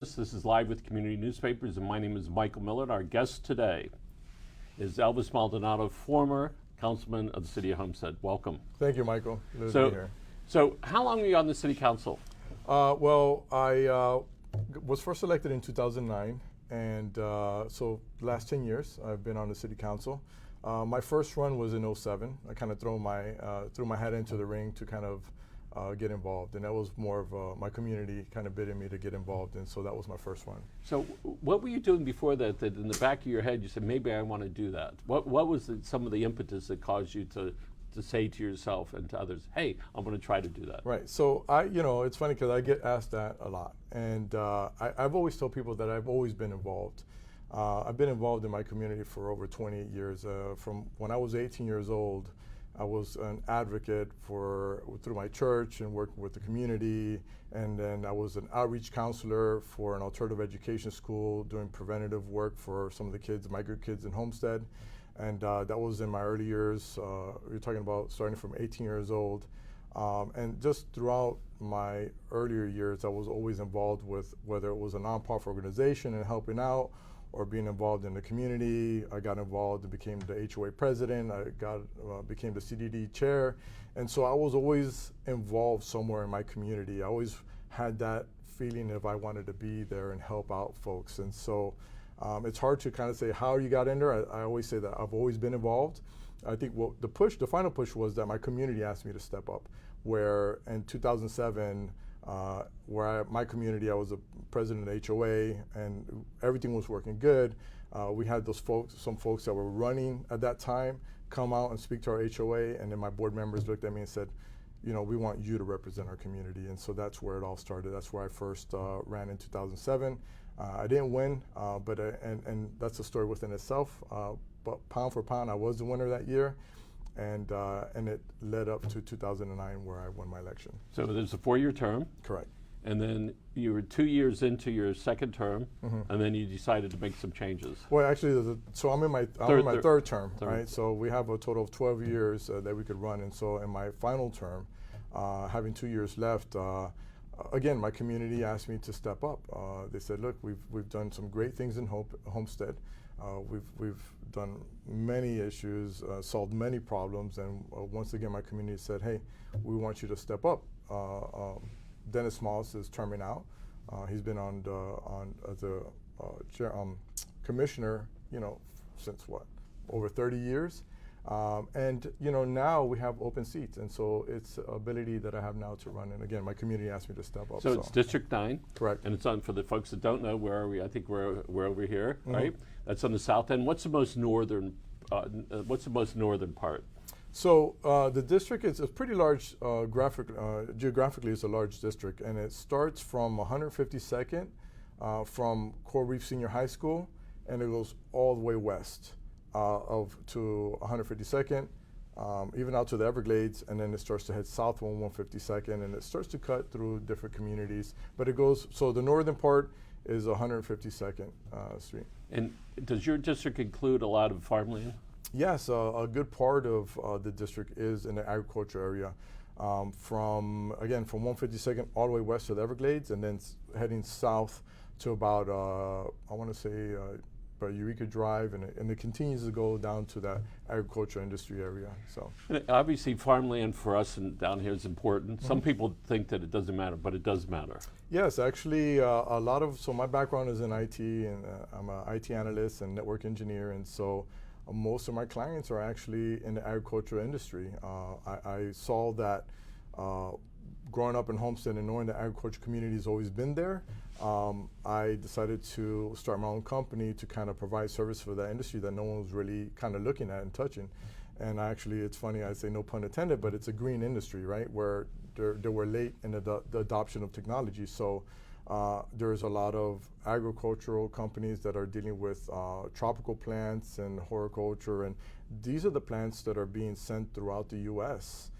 This is Live with Community Newspapers, and my name is Michael Miller. Our guest today is Elvis Maldonado, former councilman of the city of Homestead. Welcome. Thank you, Michael. Good to be here. So how long were you on the city council? Well, I was first elected in 2009, and so the last 10 years I've been on the city council. My first run was in 07. I kind of threw my head into the ring to kind of get involved, and that was more of my community kind of bidding me to get involved, and so that was my first one. So what were you doing before that in the back of your head you said, maybe I want to do that? What was some of the impetus that caused you to say to yourself and to others, hey, I'm going to try to do that? Right. So it's funny because I get asked that a lot, and I've always told people that I've always been involved. I've been involved in my community for over 28 years. From when I was 18 years old, I was an advocate through my church and working with the community, and then I was an outreach counselor for an alternative education school doing preventative work for some of the kids, migrant kids in Homestead, and that was in my early years. You're talking about starting from 18 years old, and just throughout my earlier years, I was always involved with whether it was a nonprofit organization and helping out, or being involved in the community. I got involved and became the HOA president. I became the CDD chair. And so I was always involved somewhere in my community. I always had that feeling if I wanted to be there and help out folks. And so it's hard to kind of say how you got in there. I always say that I've always been involved. I think the final push was that my community asked me to step up, where in 2007, my community, I was a president of HOA, and everything was working good. We had some folks that were running at that time, come out and speak to our HOA, and then my board members looked at me and said, we want you to represent our community. And so that's where it all started. That's where I first ran in 2007. I didn't win, and that's a story within itself. But pound for pound, I was the winner that year. And it led up to 2009 where I won my election. So there's a 4-year term. Correct. And then you were 2 years into your second term, and then you decided to make some changes. Well, actually, so I'm in my third term, right? So we have a total of 12 years that we could run, and so in my final term, having 2 years left, again, my community asked me to step up. They said, look, we've done some great things in Homestead. We've done many issues, solved many problems, and once again, my community said, hey, we want you to step up. Dennis Moss is terming out. He's been as a commissioner, since over 30 years. And now we have open seats, and so it's an ability that I have now to run. And again, my community asked me to step up. So it's District 9. Correct. And it's on, for the folks that don't know, where are we? I think we're over here, right? That's on the south end. What's the most northern part? So the district is a pretty large, geographically it's a large district, and it starts from 152nd from Coral Reef Senior High School, and it goes all the way west to 152nd, even out to the Everglades, and then it starts to head south on 152nd, and it starts to cut through different communities. But it goes, so the northern part is 152nd Street. And does your district include a lot of farmland? Yes, a good part of the district is in the agriculture area. From 152nd all the way west to the Everglades, and then heading south to about, I want to say, about Eureka Drive, and it continues to go down to that agriculture industry area. So and obviously farmland for us down here is important. Some people think that it doesn't matter, but it does matter. Yes, actually so my background is in IT, and I'm an IT analyst and network engineer, and so most of my clients are actually in the agricultural industry. I saw that growing up in Homestead and knowing the agriculture community has always been there. I decided to start my own company to kind of provide service for that industry that no one was really kind of looking at and touching. And actually, it's funny, I say no pun intended, but it's a green industry, right? Where they were late in the adoption of technology. So there's a lot of agricultural companies that are dealing with tropical plants and horticulture, and these are the plants that are being sent throughout the U.S.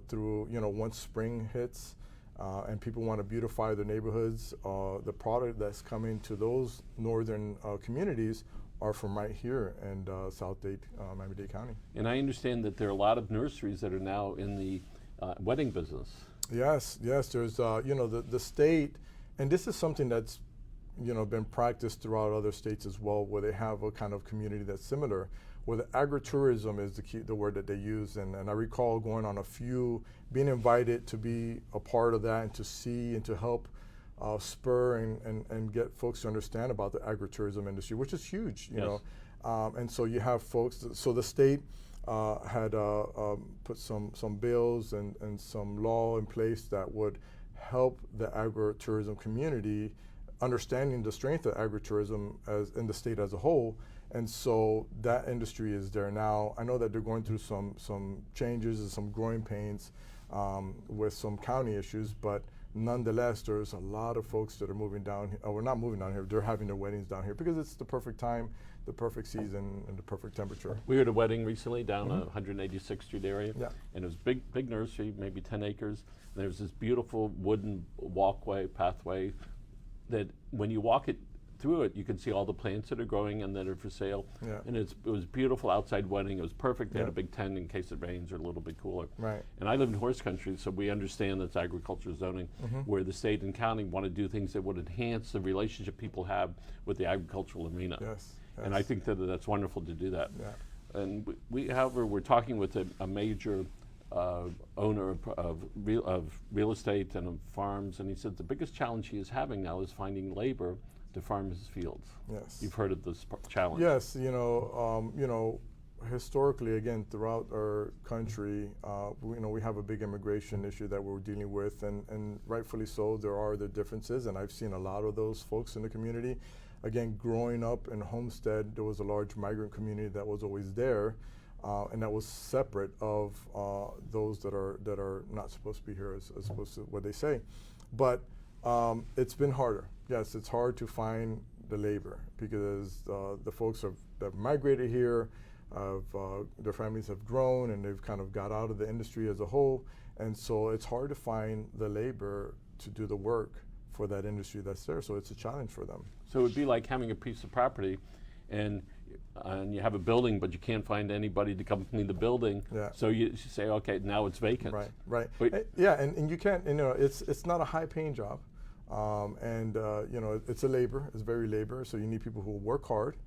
Through, once spring hits and people want to beautify their neighborhoods, the product that's coming to those northern communities are from right here in South-Dade, Miami-Dade County. And I understand that there are a lot of nurseries that are now in the wedding business. Yes, there's, the state, and this is something that's been practiced throughout other states as well, where they have a kind of community that's similar, where the agritourism is the word that they use. And I recall going on a few, being invited to be a part of that and to see and to help spur and get folks to understand about the agritourism industry, which is huge, you know. And so you have folks, so the state had put some bills and some law in place that would help the agritourism community understanding the strength of agritourism as in the state as a whole. And so that industry is there now. I know that they're going through some changes and some growing pains with some county issues, but nonetheless, there's a lot of folks that are moving down here. We're not moving down here, they're having their weddings down here because it's the perfect time, the perfect season, and the perfect temperature. We were at a wedding recently down 186th Street area, and it was big nursery, maybe 10 acres. And there's this beautiful wooden pathway that when you walk through it, you can see all the plants that are growing and that are for sale. And it was beautiful outside wedding. It was perfect. They had a big tent in case it rains or a little bit cooler. And I live in horse country, so we understand that's agriculture zoning, where the state and county want to do things that would enhance the relationship people have with the agricultural arena. And I think that that's wonderful to do that. And however, we're talking with a major owner of real estate and of farms, and he said the biggest challenge he is having now is finding labor to farm his fields. You've heard of this challenge. Yes, historically, again, throughout our country, we have a big immigration issue that we're dealing with, and rightfully so. There are the differences, and I've seen a lot of those folks in the community. Again, growing up in Homestead, there was a large migrant community that was always there, and that was separate of those that are not supposed to be here, as opposed to what they say. But it's been harder. Yes, it's hard to find the labor because the folks that have migrated here, their families have grown and they've kind of got out of the industry as a whole, and so it's hard to find the labor to do the work for that industry that's there. So it's a challenge for them. So it would be like having a piece of property, and you have a building, but you can't find anybody to come clean the building. So you say, okay, now it's vacant. Right. And you can't. It's not a high-paying job. It's a labor. It's very labor. So you need people who work hard.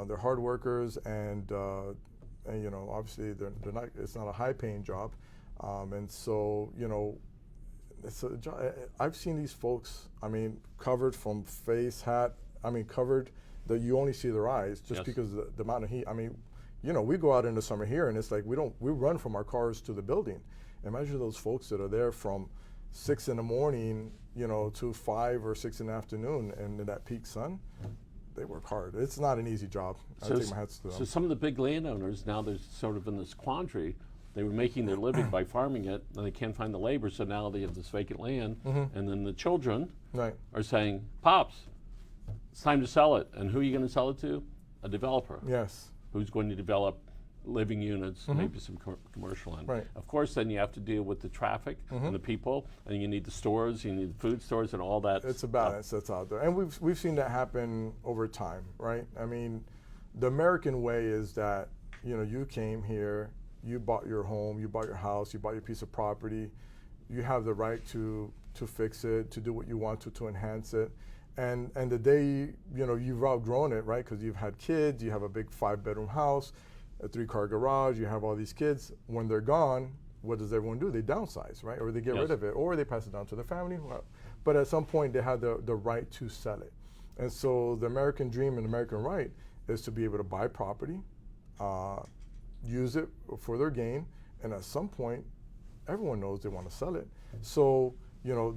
They're hard workers, and obviously they're not. It's not a high-paying job, and so it's a job. I've seen these folks. Covered from face, hat. Covered that you only see their eyes just because of the amount of heat. We go out in the summer here, and it's like we run from our cars to the building. Imagine those folks that are there from 6 in the morning, to 5 or 6 in the afternoon, and in that peak sun, they work hard. It's not an easy job. I take my hats to them. So some of the big landowners now they're sort of in this quandary. They were making their living by farming it, and they can't find the labor, so now they have this vacant land, and then the children are saying, "Pops, it's time to sell it." And who are you going to sell it to? A developer. Who's going to develop living units, maybe some commercial land. Of course, then you have to deal with the traffic and the people, and you need the stores, you need the food stores, and all that. It's a balance that's out there, and we've seen that happen over time, right? The American way is that you came here, you bought your home, you bought your house, you bought your piece of property, you have the right to fix it, to do what you want to enhance it. And the day you've outgrown it, right? Because you've had kids, you have a big 5-bedroom house, a 3-car garage, you have all these kids. When they're gone, what does everyone do? They downsize, right? Or they get rid of it, or they pass it down to their family. But at some point, they have the right to sell it. And so the American dream and American right is to be able to buy property, use it for their gain, and at some point, everyone knows they want to sell it. So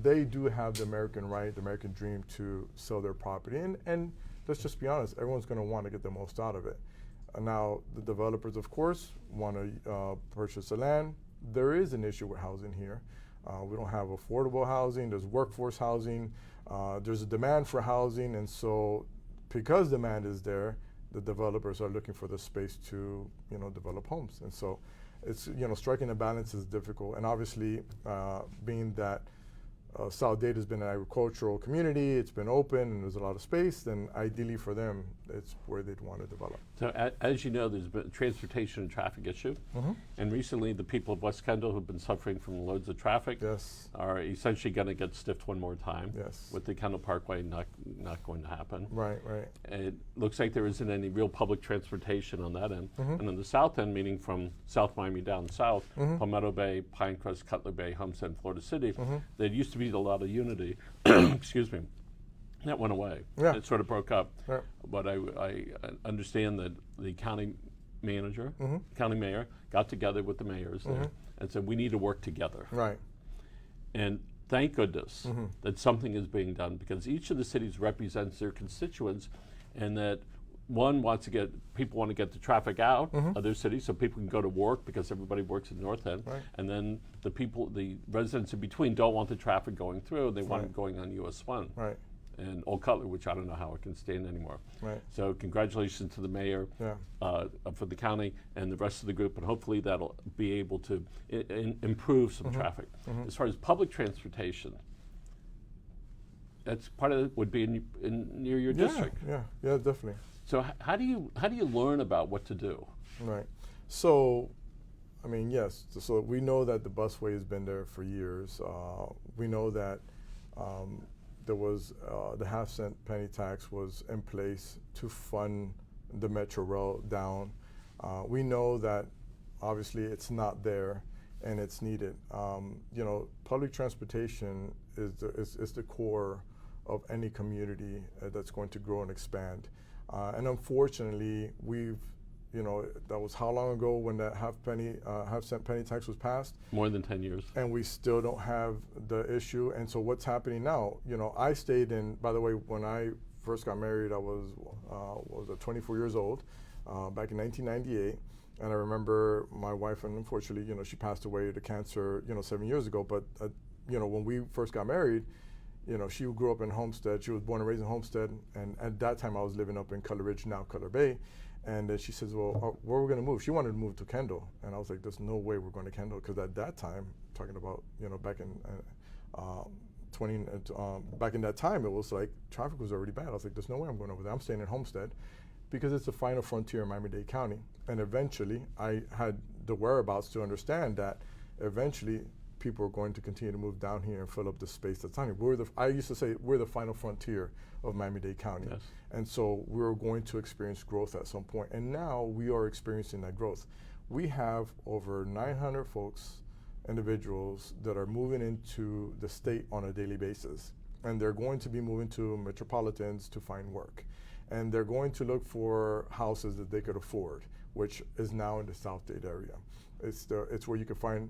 they do have the American right, the American dream to sell their property. And let's just be honest, everyone's going to want to get the most out of it. Now, the developers, of course, want to purchase the land. There is an issue with housing here. We don't have affordable housing. There's workforce housing. There's a demand for housing. And so because demand is there, the developers are looking for the space to develop homes. And so it's striking a balance is difficult. And obviously, being that South Dade has been an agricultural community, it's been open and there's a lot of space, then ideally for them, it's where they'd want to develop. So as you know, there's been a transportation and traffic issue. And recently the people of West Kendall who've been suffering from loads of traffic are essentially going to get stiffed one more time with the Kendall Parkway not going to happen. Right. It looks like there isn't any real public transportation on that end. And on the south end, meaning from South Miami down south, Palmetto Bay, Pinecrest, Cutler Bay, Homestead, Florida City, there used to be a lot of unity. Excuse me. That went away. It sort of broke up. But I understand that the county manager, county mayor, got together with the mayors there and said, we need to work together. And thank goodness that something is being done, because each of the cities represents their constituents, and that one wants to get, people want to get the traffic out of their city so people can go to work, because everybody works in North End. And then the people, the residents in between don't want the traffic going through, they want it going on US 1. And Old Cutler, which I don't know how it can stand anymore. So congratulations to the mayor for the county and the rest of the group, and hopefully that'll be able to improve some traffic. As far as public transportation, that's part of it would be near your district. Yeah, definitely. So how do you learn about what to do? So, I mean, yes. So we know that the busway has been there for years. We know that there was the half-cent penny tax was in place to fund the Metro Rail down. We know that obviously it's not there and it's needed. You know, public transportation is the core of any community that's going to grow and expand. And unfortunately, you know, that was how long ago when that half-cent penny tax was passed? More than 10 years. And we still don't have the issue. And so what's happening now? You know, I stayed in, by the way, when I first got married, I was 24 years old back in 1998. And I remember my wife, and unfortunately, you know, she passed away to cancer, you know, 7 years ago. But, you know, when we first got married, you know, she grew up in Homestead. She was born and raised in Homestead. And at that time, I was living up in Cutler Ridge, now Cutler Bay. And then she says, well, where are we going to move? She wanted to move to Kendall. And I was like, there's no way we're going to Kendall. Because at that time, talking about, you know, back in back in that time, it was like traffic was already bad. I was like, there's no way I'm going over there. I'm staying in Homestead, because it's the final frontier in Miami-Dade County. And eventually, I had the whereabouts to understand that eventually people are going to continue to move down here and fill up the space that's down here. I used to say we're the final frontier of Miami-Dade County. And so we're going to experience growth at some point. And now we are experiencing that growth. We have over 900 folks, individuals, that are moving into the state on a daily basis. And they're going to be moving to metropolitans to find work. And they're going to look for houses that they could afford, which is now in the South Dade area. It's where you can find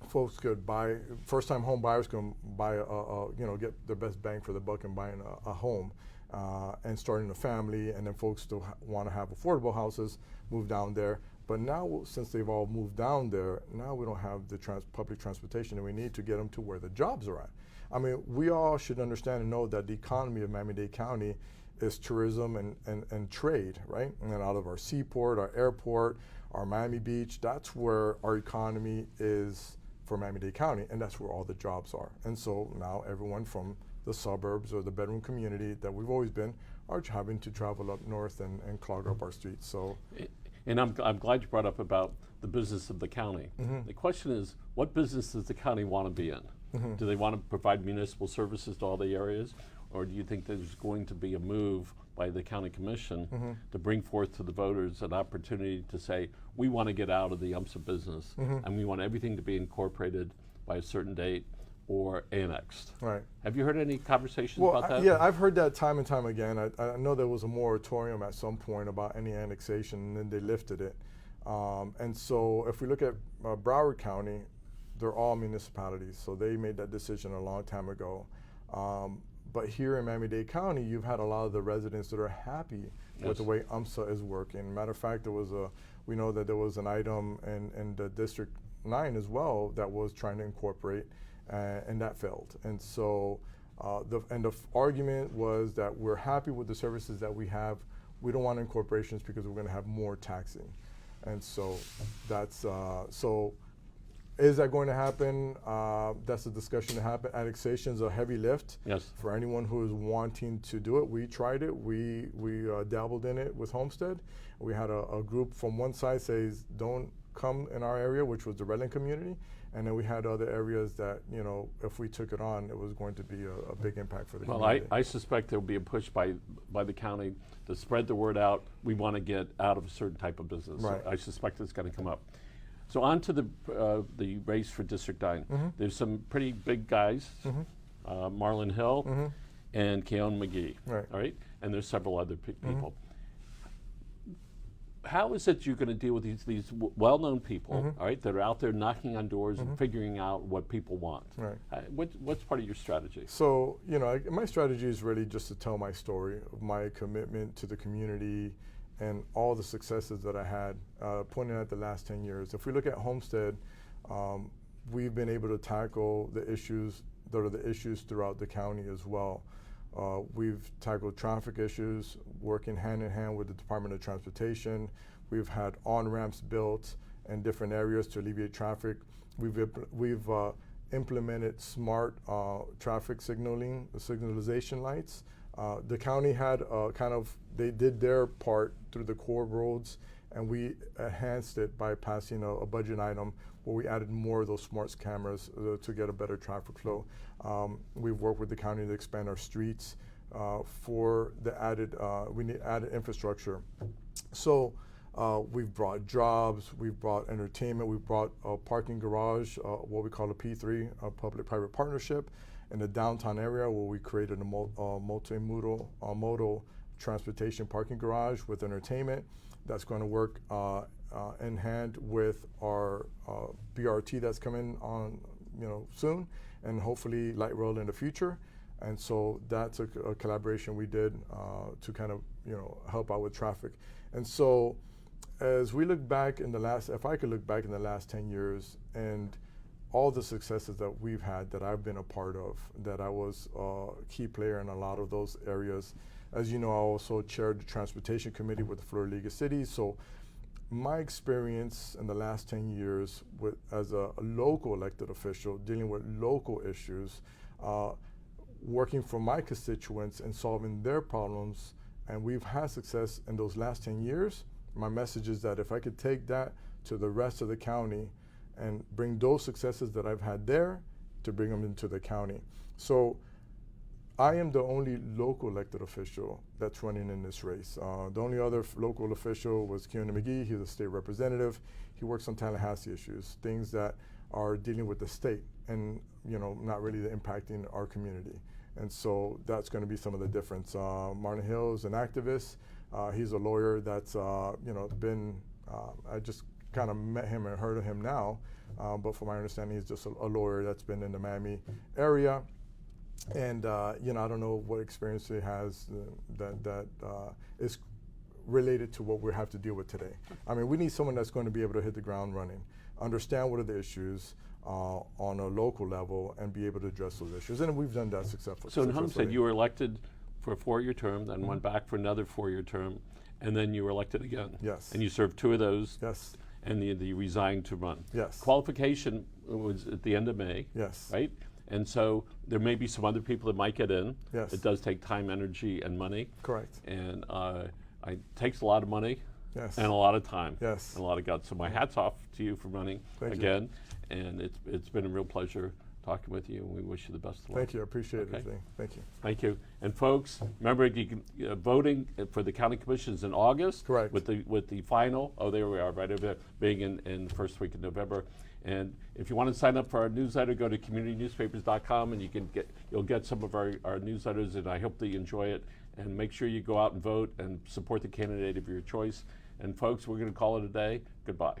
folks could buy, first-time home buyers can buy you know, get the best bang for the buck in buying a home and starting a family, and then folks still want to have affordable houses, move down there. But now, since they've all moved down there, now we don't have the public transportation, and we need to get them to where the jobs are at. I mean, we all should understand and know that the economy of Miami-Dade County is tourism and trade, right? And out of our seaport, our airport, our Miami Beach, that's where our economy is for Miami-Dade County, and that's where all the jobs are. And so now everyone from the suburbs or the bedroom community that we've always been are having to travel up north and clog up our streets. So, and I'm glad you brought up about the business of the county. The question is, what business does the county want to be in? Do they want to provide municipal services to all the areas? Or do you think there's going to be a move by the county commission to bring forth to the voters an opportunity to say, we want to get out of the UMSA business and we want everything to be incorporated by a certain date or annexed? Have you heard any conversations about that? Yeah, I've heard that time and time again. I know there was a moratorium at some point about any annexation, and then they lifted it. And so if we look at Broward County, they're all municipalities, so they made that decision a long time ago. But here in Miami-Dade County, you've had a lot of the residents that are happy with the way UMSA is working. Matter of fact, we know that there was an item in the District 9 as well that was trying to incorporate, and that failed. And so the argument was that we're happy with the services that we have. We don't want incorporations because we're going to have more taxing. And so that's is that going to happen? That's a discussion to happen. Annexation is a heavy lift. Yes. For anyone who is wanting to do it. We tried it. We dabbled in it with Homestead. We had a group from one side says don't come in our area, which was the Redland community, and then we had other areas that, you know, if we took it on, it was going to be a big impact for the community. Well, I suspect there will be a push by the county to spread the word out. We want to get out of a certain type of business. Right. So I suspect it's going to come up. So on to the race for District 9. Mm-hmm. There's some pretty big guys, Marlon Hill Mm-hmm. and Keon McGee, Right. all right? And there's several other people. How is it you're going to deal with these well-known people, all right, that are out there knocking on doors and figuring out what people want? Right. What's part of your strategy? So, you know, my strategy is really just to tell my story of my commitment to the community and all the successes that I had, pointing at the last 10 years. If we look at Homestead, we've been able to tackle the issues that are the issues throughout the county as well. We've tackled traffic issues, working hand in hand with the Department of Transportation. We've had on-ramps built in different areas to alleviate traffic. We've implemented smart traffic signalization lights. The county had they did their part through the core roads, and we enhanced it by passing a budget item where we added more of those smart cameras to get a better traffic flow. We've worked with the county to expand our streets for the added, we need added infrastructure. So we've brought jobs, we've brought entertainment, we've brought a parking garage, what we call a P3, a public-private partnership, in the downtown area where we created a multimodal transportation parking garage with entertainment that's going to work in hand with our BRT that's coming on, you know, soon, and hopefully light rail in the future. And so that's a collaboration we did to kind of, you know, help out with traffic. And so as we look back in the last, if I could look back in the last 10 years and all the successes that we've had that I've been a part of, that I was a key player in a lot of those areas. As you know, I also chaired the Transportation Committee with the Florida League of Cities. So my experience in the last 10 years as a local elected official, dealing with local issues, working for my constituents and solving their problems, and we've had success in those last 10 years. My message is that if I could take that to the rest of the county and bring those successes that I've had there to bring them into the county. So I am the only local elected official that's running in this race. The only other local official was Keon McGee. He's a state representative. He works on Tallahassee issues, things that are dealing with the state and, you know, not really impacting our community. And so that's going to be some of the difference. Martin Hill is an activist. He's a lawyer that's, you know, been, I just kind of met him and heard of him now, but from my understanding, he's just a lawyer that's been in the Miami area. And, you know, I don't know what experience he has that is related to what we have to deal with today. I mean, we need someone that's going to be able to hit the ground running, understand what are the issues on a local level, and be able to address those issues. And we've done that successfully. So in Homestead, you were elected for a 4-year term, then went back for another 4-year term, and then you were elected again. Yes. And you served 2 of those. Yes. And you resigned to run. Yes. Qualification was at the end of May. Yes. Right? And so there may be some other people that might get in. Yes. It does take time, energy, and money. Correct. And it takes a lot of money. Yes. And a lot of time. Yes. And a lot of guts. So my hat's off to you for running again. You. And it's been a real pleasure talking with you, and we wish you the best of luck. Thank you. I appreciate everything. Thank you. Thank you. And folks, remember, you can voting for the county commissions in August. Correct. With the final. Oh, there we are, right over there, being in the first week of November. And if you want to sign up for our newsletter, go to communitynewspapers.com, and you'll get some of our newsletters, and I hope that you enjoy it. And make sure you go out and vote and support the candidate of your choice. And folks, we're going to call it a day. Goodbye.